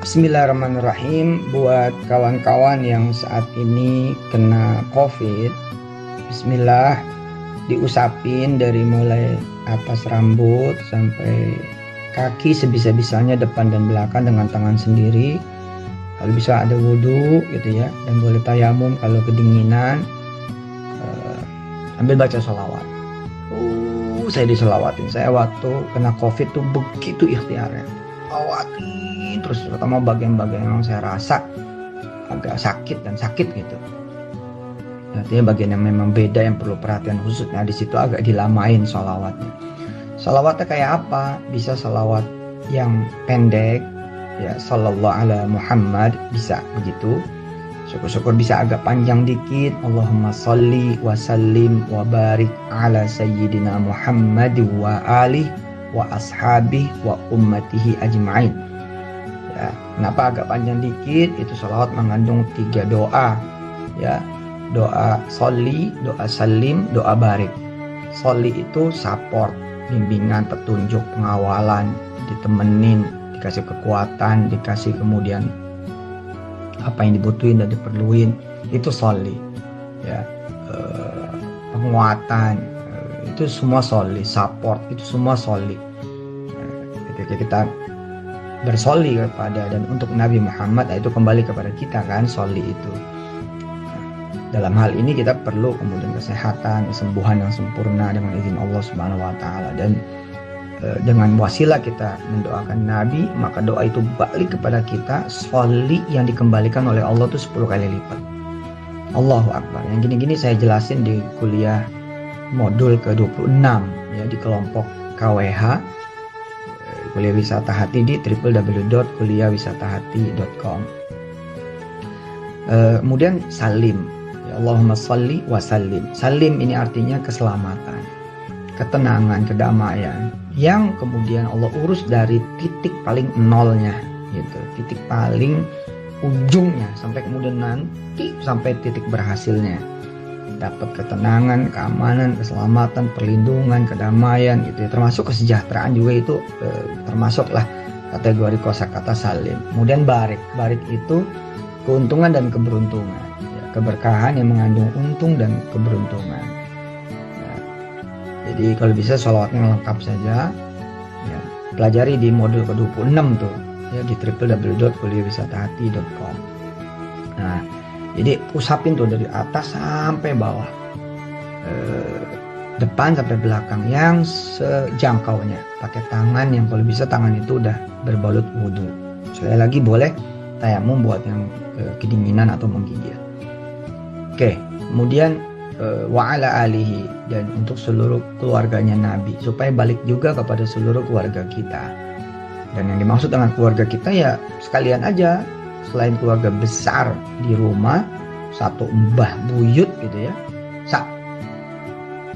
Bismillahirrahmanirrahim. Buat kawan-kawan yang saat ini kena COVID, bismillah, diusapin dari mulai atas rambut sampai kaki sebisa-bisanya, depan dan belakang dengan tangan sendiri. Kalau bisa ada wudhu gitu ya, dan boleh tayamum kalau kedinginan. Ambil baca sholawat. Saya diselawatin. Saya waktu kena COVID tuh begitu ikhtiarnya, lawatin terus, terutama bagian-bagian yang saya rasa agak sakit gitu. Artinya bagian yang memang beda, yang perlu perhatian khusus. Nah, di situ agak dilamain sholawatnya. Sholawatnya kayak apa? Bisa sholawat yang pendek, ya, sallallahu ala Muhammad, bisa begitu. Syukur-syukur bisa agak panjang dikit. Allahumma salli wa sallim wa barik ala sayyidina Muhammad wa alih wa ashabih wa ummatihi ajma'in. Ya, kenapa agak panjang dikit? Itu sholawat mengandung 3 doa. Ya, doa sholli, doa salim, doa barik. Sholli itu support, bimbingan, petunjuk, pengawalan, ditemenin, dikasih kekuatan, dikasih kemudian apa yang dibutuhin dan diperluin, itu sholli. Ya, penguatan, itu semua sholli. Support, itu semua sholli. Ketika kita bersholli kepada dan untuk Nabi Muhammad, itu kembali kepada kita kan, sholli itu. Dalam hal ini kita perlu kemudian kesehatan, kesembuhan yang sempurna dengan izin Allah Subhanahu wa taala, dan dengan wasilah kita mendoakan Nabi, maka doa itu balik kepada kita, sholli yang dikembalikan oleh Allah itu 10 kali lipat. Allahu Akbar. Yang gini-gini saya jelasin di kuliah modul ke-26 ya, di kelompok KWH, kuliah wisata hati, di www.kuliahwisatahati.com. Kemudian salim, ya, Allahumma sholli wa sallim. Salim ini artinya keselamatan, ketenangan, kedamaian, yang kemudian Allah urus dari titik paling nolnya gitu, titik paling ujungnya, sampai kemudian nanti sampai titik berhasilnya. Dapat ketenangan, keamanan, keselamatan, perlindungan, kedamaian gitu ya. Termasuk kesejahteraan juga itu termasuklah kategori kosakata salim. Kemudian barik. Barik itu keuntungan dan keberuntungan ya, keberkahan yang mengandung untung dan keberuntungan. Jadi kalau bisa sholawatnya lengkap saja ya, pelajari di modul ke-26 tuh ya, di www.kuliahwisatahati.com. Nah, jadi usapin tuh dari atas sampai bawah, depan sampai belakang, yang sejangkaunya. Pakai tangan yang kalau bisa tangan itu udah berbalut wudhu. Sekali lagi boleh tayamum buat yang kedinginan atau menggigil. Oke, kemudian wa ala alihi, dan untuk seluruh keluarganya Nabi, supaya balik juga kepada seluruh keluarga kita. Dan yang dimaksud dengan keluarga kita ya sekalian aja, selain keluarga besar di rumah, satu mbah buyut gitu ya,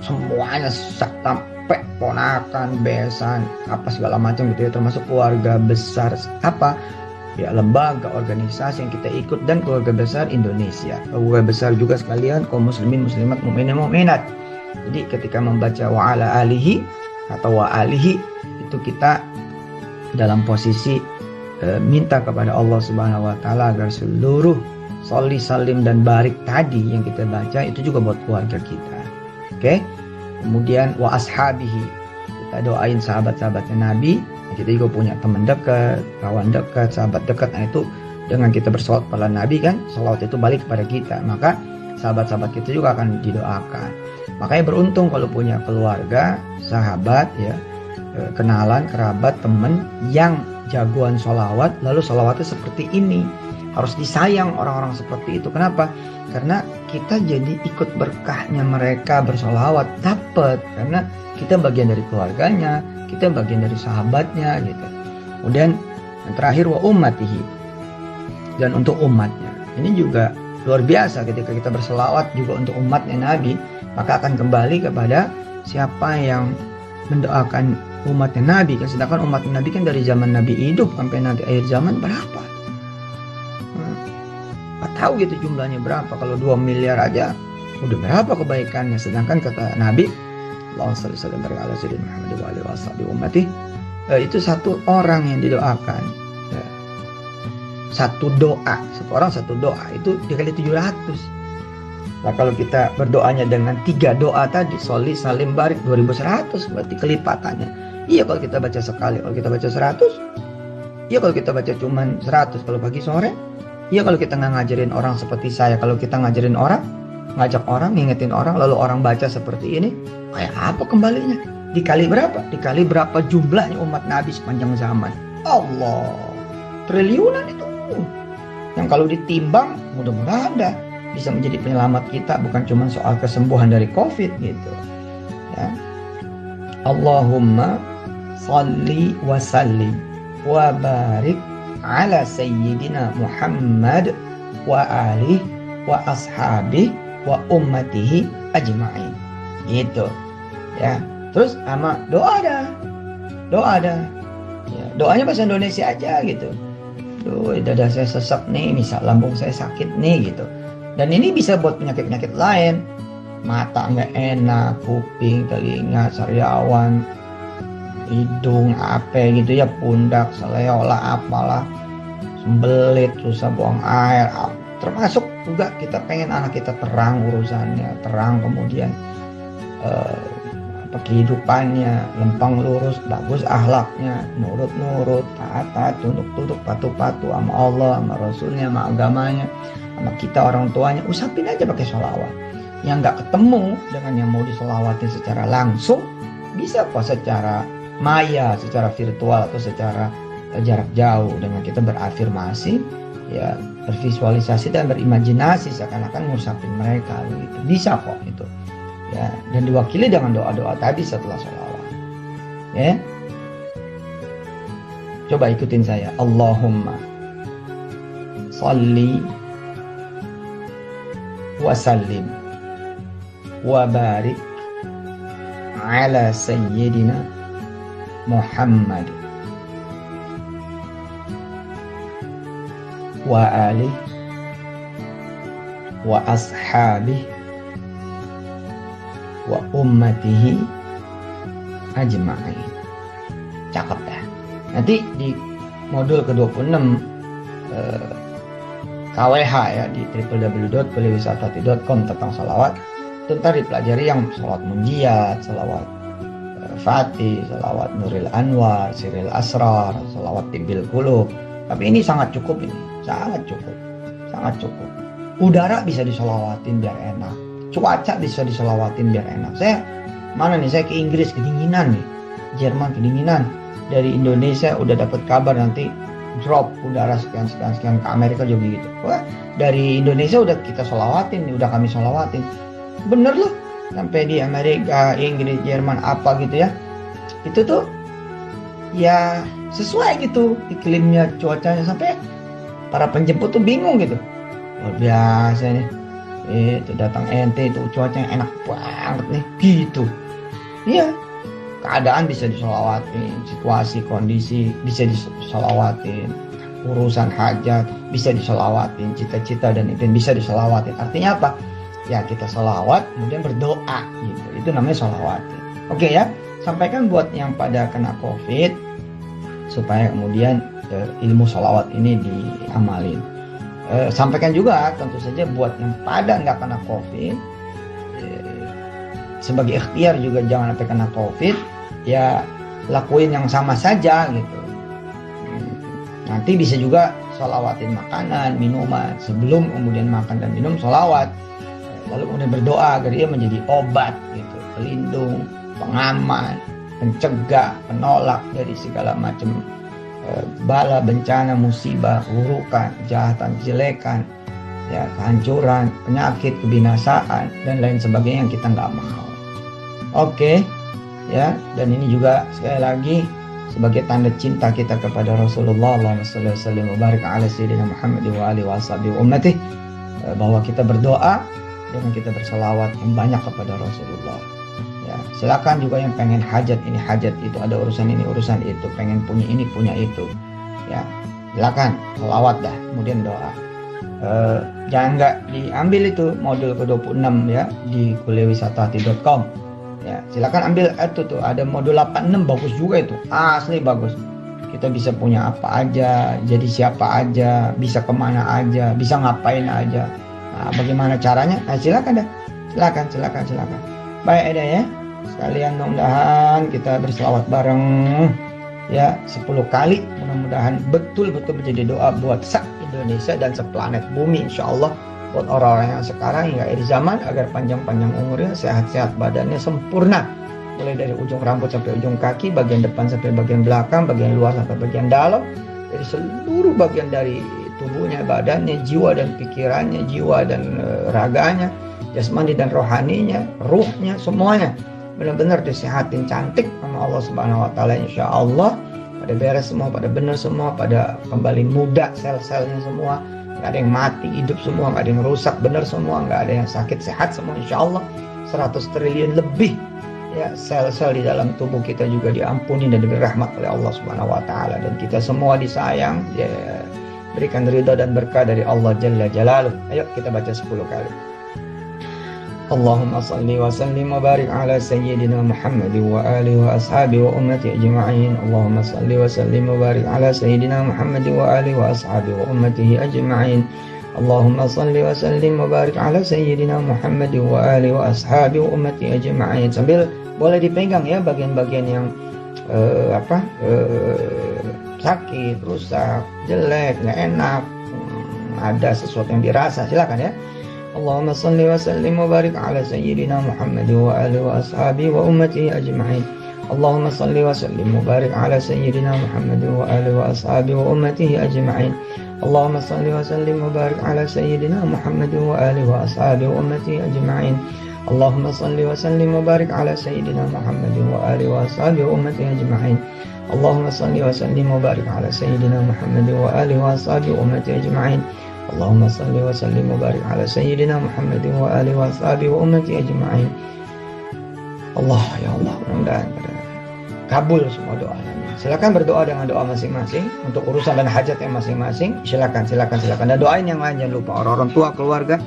semuanya sampai ponakan, besan, apa segala macam gitu ya, termasuk keluarga besar apa ya, lembaga, organisasi yang kita ikut, dan keluarga besar Indonesia, keluarga besar juga sekalian kaum muslimin, muslimat, mukminin, mukminat. Jadi ketika membaca wa ala alihi atau wa alihi, itu kita dalam posisi minta kepada Allah Subhanahu wa taala agar seluruh sholli, salim dan barik tadi yang kita baca itu juga buat keluarga kita. Oke? Kemudian wa ashabihi, kita doain sahabat-sahabatnya Nabi. Kita juga punya teman dekat, kawan dekat, sahabat dekat. Nah, itu dengan kita bersolawat pada Nabi kan, solawat itu balik kepada kita, maka sahabat-sahabat kita juga akan didoakan. Makanya beruntung kalau punya keluarga, sahabat ya, kenalan, kerabat, teman yang jagoan solawat, lalu solawatnya seperti ini. Harus disayang orang-orang seperti itu. Kenapa? Karena kita jadi ikut berkahnya mereka bersolawat, dapat, karena kita bagian dari keluarganya, kita bagian dari sahabatnya gitu. Kemudian yang terakhir wa ummatihi, dan untuk umatnya. Ini juga luar biasa, ketika kita berselawat juga untuk umatnya Nabi, maka akan kembali kepada siapa yang mendoakan umatnya Nabi kan. Sedangkan umatnya Nabi kan dari zaman Nabi hidup sampai nanti akhir zaman berapa? Nggak tahu gitu jumlahnya berapa. Kalau 2 miliar aja udah berapa kebaikannya. Sedangkan kata Nabi, Allahumma shalli wa sallim ala sayyidina Muhammad wa alihi wa sahbihi ummati, itu satu orang yang didoakan ya, satu doa, satu orang satu doa itu dikali 700. Nah kalau kita berdoanya dengan 3 doa tadi, sholli salim barik, 2100 berarti kelipatannya. Iya kalau kita baca sekali, kalau kita baca 100. Iya kalau kita baca cuman 100 kalau pagi sore. Iya kalau kita nggak ngajarin orang seperti saya, kalau kita ngajarin orang, ngajak orang, ngingetin orang, lalu orang baca seperti ini, kayak apa kembalinya? Dikali berapa? Dikali berapa jumlahnya umat Nabi sepanjang zaman? Allah, triliunan itu. Yang kalau ditimbang, mudah-mudahan dah bisa menjadi penyelamat kita, bukan cuma soal kesembuhan dari COVID gitu. Ya. Allahumma salli wa sallim wa barik ala sayyidina Muhammad wa alihi wa ashabihi wa ummatihi ajma'in. Gitu. Ya. Terus sama doa dah. Ya, doanya bahasa Indonesia aja gitu. Duh, dada saya sesak nih, misal lambung saya sakit nih gitu. Dan ini bisa buat penyakit-penyakit lain. Mata nggak enak, kuping, telinga, sariawan, hidung, apa gitu ya, pundak, seleola, apalah, sembelit, susah buang air. Termasuk juga kita pengen anak kita terang urusannya, terang kemudian kehidupannya, lempang lurus, bagus akhlaknya, nurut-nurut, taat-taat, tunduk-tunduk, patuh-patuh sama Allah, sama Rasulnya, sama agamanya, sama kita orang tuanya. Usapin aja pakai sholawat. Yang nggak ketemu dengan yang mau disolawatin secara langsung, bisa kok secara maya, secara virtual atau secara jarak jauh, dengan kita berafirmasi, ya bervisualisasi dan berimajinasi seakan-akan ngusapin mereka gitu. Bisa kok itu. Ya, dan diwakili dengan doa-doa tadi setelah sholawat. Ya, coba ikutin saya. Allahumma salli wa sallim wa barik ala sayyidina Muhammad wa alihi wa ashabihi wa ummatihi ajma'in. Cakep dah. Nanti di modul ke-26 KWH ya di www.kuliwisatati.com tentang salawat, tentang dipelajari yang salawat munjiat, salawat Fatih, salawat Nuril Anwar, Siril Asrar, salawat Tibil Qulub. Tapi ini sangat cukup ini, sangat cukup. Udara bisa disolawatin biar enak. Cuaca bisa diselawatin biar enak. Saya ke Inggris kedinginan nih, Jerman kedinginan. Dari Indonesia udah dapat kabar nanti drop udara sekian ke Amerika juga gitu. Wah, dari Indonesia udah kita solawatin, udah kami solawatin. Bener loh, sampai di Amerika, Inggris, Jerman apa gitu ya. Itu tuh ya sesuai gitu iklimnya, cuacanya, sampai para penjemput tuh bingung gitu. Luar biasa nih. Itu datang ente itu cuacanya enak banget nih gitu. Iya, keadaan bisa disolawatin, situasi kondisi bisa disolawatin, urusan hajat bisa disolawatin, cita-cita dan impian bisa disolawatin. Artinya apa? Ya kita solawat kemudian berdoa gitu. Itu namanya solawatin. Oke ya, sampaikan buat yang pada kena COVID supaya kemudian ilmu solawat ini diamalin. Sampaikan juga tentu saja buat yang pada nggak kena COVID, sebagai ikhtiar juga jangan sampai kena COVID, ya lakuin yang sama saja gitu. Nanti bisa juga sholawatin makanan, minuman, sebelum kemudian makan dan minum sholawat, lalu kemudian berdoa agar ia menjadi obat gitu, pelindung, pengaman, pencegah, penolak dari segala macam bala, bencana, musibah, hurukan, kejahatan, kejelekan, ya, kehancuran, penyakit, kebinasaan, dan lain sebagainya yang kita nggak mau. Oke, ya, dan ini juga sekali lagi sebagai tanda cinta kita kepada Rasulullah, Allahumma shalli wa sallim wa barik ala sayyidina Muhammad wa alihi wa sahbihi wa ummatihi, bahwa kita berdoa dengan kita berselawat yang banyak kepada Rasulullah. Ya, silakan juga yang pengen hajat ini hajat itu, ada urusan ini urusan itu, pengen punya ini punya itu, ya silakan selawat dah, kemudian doa. Jangan nggak diambil itu modul ke-26 ya di kuliwisatati.com. Ya silakan ambil itu tuh, ada modul 86 bagus juga itu, asli bagus. kita bisa punya apa aja, jadi siapa aja, bisa kemana aja, bisa ngapain aja. Nah, bagaimana caranya? Nah, silakan dah, silakan. Baik ada ya, sekalian mudah-mudahan kita berselawat bareng ya 10 kali. Mudah-mudahan betul-betul menjadi doa buat se-Indonesia dan seplanet bumi, insya Allah, buat orang-orang yang sekarang hingga akhir zaman, agar panjang-panjang umurnya, sehat-sehat badannya, sempurna, mulai dari ujung rambut sampai ujung kaki, bagian depan sampai bagian belakang, bagian luar sampai bagian dalam, dari seluruh bagian dari tubuhnya, badannya, jiwa dan pikirannya, jiwa dan raganya, jasmani dan rohaninya, ruhnya, semuanya benar-benar disehatin cantik sama Allah Subhanahu wa taala, insya Allah. Pada beres semua, pada benar semua, pada kembali muda sel-selnya semua, nggak ada yang mati, hidup semua, nggak ada yang rusak, benar semua, nggak ada yang sakit, sehat semua, insya Allah. 100 triliun lebih ya sel-sel di dalam tubuh kita juga diampuni dan diberi rahmat oleh Allah Subhanahu wa taala, dan kita semua disayang, ya, berikan ridha dan berkah dari Allah Jalla Jalaluh. Ayo kita baca 10 kali. Allahumma salli wa sallim wa barik ala sayyidina Muhammad wa alihi wa ashabihi wa ummati ajma'in. Allahumma salli wa sallim wa barik ala sayyidina Muhammad wa alihi wa ashabihi wa ummatihi ajma'in. Allahumma salli wa sallim wa barik ala sayyidina Muhammad wa alihi wa ashabihi wa ummati ajma'in. Sambil boleh dipegang ya bagian-bagian yang sakit, rusak, jelek, nggak enak, ada sesuatu yang dirasa, silakan ya. Allahumma salli wa sallim wa barik ala sayyidina Muhammad wa alihi wa ashabihi wa ummatihi ajma'in. Allahumma salli wa sallim wa barik ala sayyidina Muhammad wa alihi wa ashabihi wa ummatihi ajma'in. Allahumma salli wa sallim wa barik ala sayyidina Muhammad wa alihi wa ashabihi wa ummatihi ajma'in. Allahumma salli wa sallim wa barik ala sayyidina Muhammad wa alihi wa ashabihi wa ummatihi ajma'in. Allahumma salli wa sallim wa barik ala sayyidina Muhammad wa alihi wa ashabihi wa ummatihi ajma'in. Allahumma salli wa sallim wa barik ala sayyidina Muhammad wa alihi wa ashabihi wa ummatihi ajma'in. Allah, ya Allah, mudah-mudahan kabul semua doanya. Silakan berdoa dengan doa masing-masing untuk urusan dan hajat yang masing-masing. Silakan. Dan doain yang lain, jangan lupa orang tua, keluarga,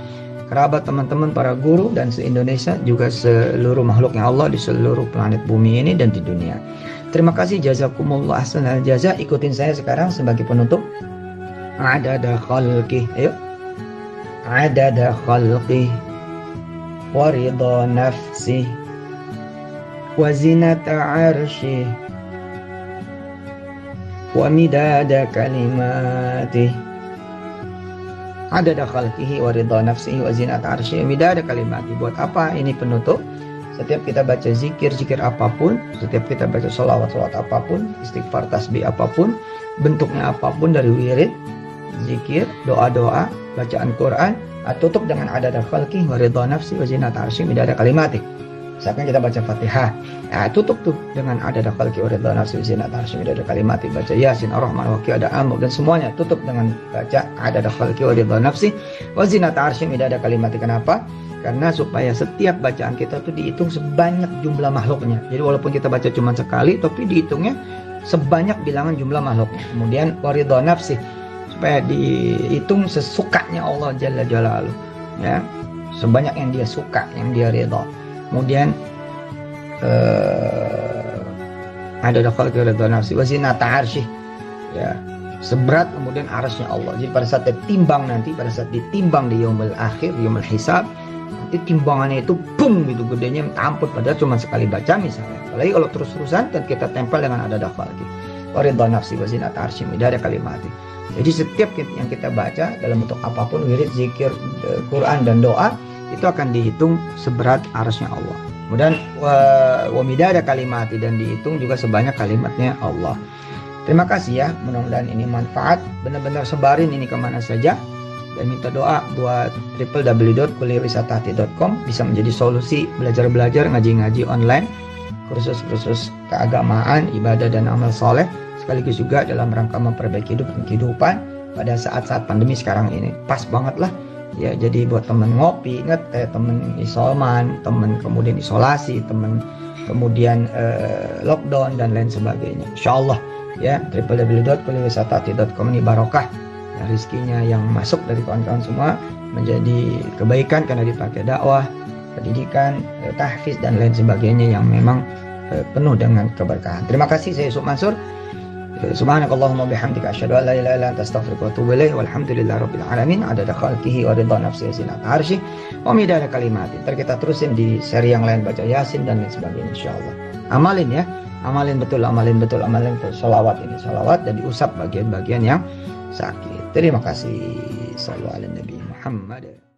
kerabat, teman-teman, para guru, dan se-Indonesia, juga seluruh makhluknya Allah di seluruh planet bumi ini dan di dunia. Terima kasih, jazakumullah ahsanal jaza. Ikutin saya sekarang sebagai penutup. Adada khalqih, ayo. Adada khalqih wa ridha nafsih wa zinata arshih wa midada kalimatih. Adada khalqihi wa ridha nafsihi wa zinata arshih wa midada kalimatih. Buat apa ini penutup? Setiap kita baca zikir apapun, setiap kita baca salawat apapun, istighfar, tasbih apapun, bentuknya apapun, dari wirid, zikir, doa-doa, bacaan Quran, tutup dengan adada khalqih wa ridha nafsi wa zinata arsyih midada kalimatih. Misalkan kita baca Fatihah, tutup tuh dengan adada khalqih wa ridha nafsi wa zinata arsyih midada kalimatih. Baca Yasin, Ar-Rahman, Waqiah, ada Amr, dan semuanya tutup dengan baca adada khalqih wa ridha nafsi wa zinata arsyih midada kalimatih. Kenapa? Karena supaya setiap bacaan kita tuh dihitung sebanyak jumlah makhluknya. Jadi walaupun kita baca cuma sekali, tapi dihitungnya sebanyak bilangan jumlah makhluknya. Kemudian wa ridha nafsi, supaya dihitung sesukanya Allah Jalla Jalaluh, ya, sebanyak yang dia suka, yang dia ridha. Kemudian ada khalqi ridha nafsi wa zinata arsyih, ya, seberat kemudian arasnya Allah. Jadi pada saat ditimbang nanti, pada saat ditimbang di yaumul akhir, yaumul hisab, nanti timbangannya itu bung gitu gedenya, ampun, padahal cuma sekali baca misalnya. Apalagi kalau terus-terusan dan kita tempel dengan adada khalqi wa ridha nafsi wa zinata arsyih midada kalimatih. Jadi setiap yang kita baca dalam bentuk apapun, wirid, zikir, Quran, dan doa, itu akan dihitung seberat arasnya Allah. Kemudian wa midada kalimati, dan dihitung juga sebanyak kalimatnya Allah. Terima kasih ya, mudah-mudahan ini manfaat. Benar-benar sebarin ini kemana saja, dan minta doa buat www.kuliahwisatahati.com bisa menjadi solusi belajar-belajar, ngaji-ngaji online, kursus-kursus keagamaan, ibadah, dan amal soleh, sekaligus juga dalam rangka memperbaiki hidup dan kehidupan pada saat-saat pandemi sekarang ini. Pas banget lah ya, jadi buat temen ngopi, ngeteh, temen isoman, temen kemudian isolasi, temen kemudian lockdown, dan lain sebagainya. Insyaallah ya, www.kuliahwisatahati.com ini barokah, ya, rizkinya yang masuk dari kawan-kawan semua menjadi kebaikan karena dipakai dakwah, pendidikan, tahfiz, dan lain sebagainya yang memang penuh dengan keberkahan. Terima kasih, saya Yusuf Mansur. Subhanakallahumma bihamdika asyhadu an la ilaha illa anta astaghfiruka wa atubu ilaik. Walhamdulillahirabbil alamin. Adada khalqihi wa ridha nafsihi zinata arsy wa midada kalimati. Ntar kita terusin di seri yang lain, baca Yasin dan lain sebagainya insyaallah. Amalin ya. Amalin betul. Sholawat ini, sholawat dan diusap bagian-bagian yang sakit. Terima kasih. Shallallahu alaihi Nabi Muhammad.